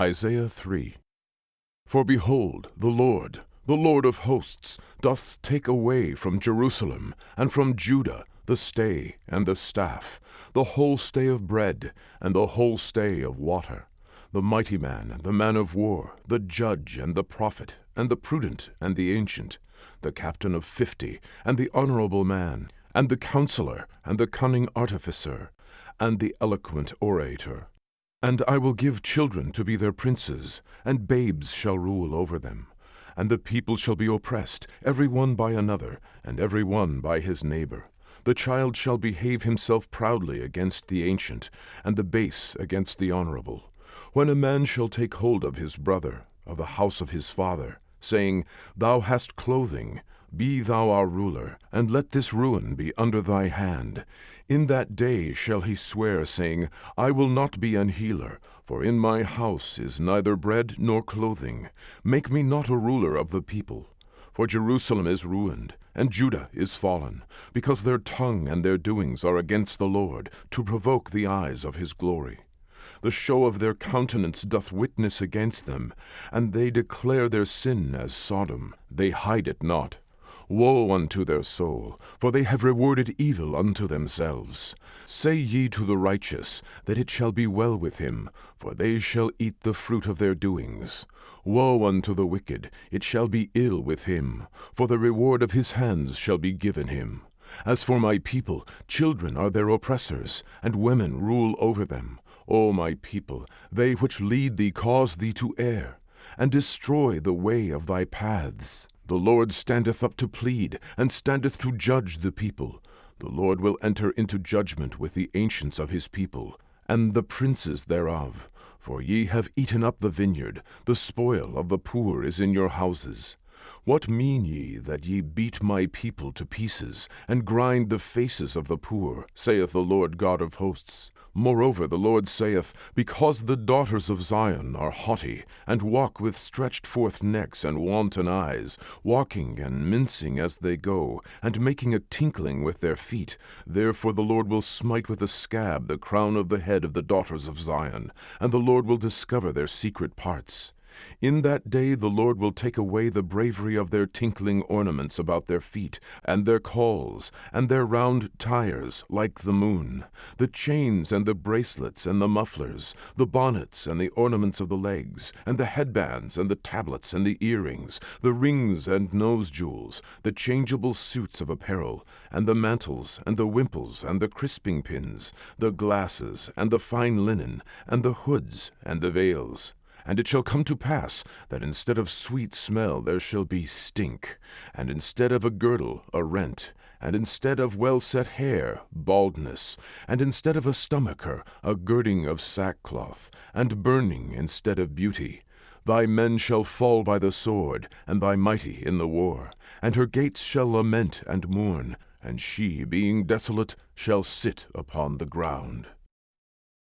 Isaiah 3. For behold, the Lord of hosts, doth take away from Jerusalem and from Judah the stay and the staff, the whole stay of bread and the whole stay of water, the mighty man and the man of war, the judge and the prophet, and the prudent and the ancient, the captain of 50, and the honorable man, and the counselor, and the cunning artificer, and the eloquent orator. And I will give children to be their princes, and babes shall rule over them. And the people shall be oppressed, every one by another, and every one by his neighbor. The child shall behave himself proudly against the ancient, and the base against the honorable. When a man shall take hold of his brother, of the house of his father, saying, Thou hast clothing, be thou our ruler, and let this ruin be under thy hand. In that day shall he swear, saying, I will not be an healer, for in my house is neither bread nor clothing. Make me not a ruler of the people. For Jerusalem is ruined, and Judah is fallen, because their tongue and their doings are against the Lord, to provoke the eyes of his glory. The show of their countenance doth witness against them, and they declare their sin as Sodom, they hide it not. Woe unto their soul, for they have rewarded evil unto themselves. Say ye to the righteous, that it shall be well with him, for they shall eat the fruit of their doings. Woe unto the wicked, it shall be ill with him, for the reward of his hands shall be given him. As for my people, children are their oppressors, and women rule over them. O my people, they which lead thee cause thee to err, and destroy the way of thy paths. The Lord standeth up to plead, and standeth to judge the people. The Lord will enter into judgment with the ancients of his people, and the princes thereof. For ye have eaten up the vineyard, the spoil of the poor is in your houses. What mean ye that ye beat my people to pieces, and grind the faces of the poor, saith the Lord God of hosts? Moreover the Lord saith, Because the daughters of Zion are haughty, and walk with stretched forth necks and wanton eyes, walking and mincing as they go, and making a tinkling with their feet, therefore the Lord will smite with a scab the crown of the head of the daughters of Zion, and the Lord will discover their secret parts. In that day the Lord will take away the bravery of their tinkling ornaments about their feet, and their calls, and their round tires like the moon, the chains and the bracelets and the mufflers, the bonnets and the ornaments of the legs, and the headbands and the tablets and the earrings, the rings and nose jewels, the changeable suits of apparel, and the mantles and the wimples and the crisping pins, the glasses and the fine linen, and the hoods and the veils. And it shall come to pass, that instead of sweet smell there shall be stink, and instead of a girdle a rent, and instead of well-set hair baldness, and instead of a stomacher a girding of sackcloth, and burning instead of beauty. Thy men shall fall by the sword, and thy mighty in the war, and her gates shall lament and mourn, and she, being desolate, shall sit upon the ground.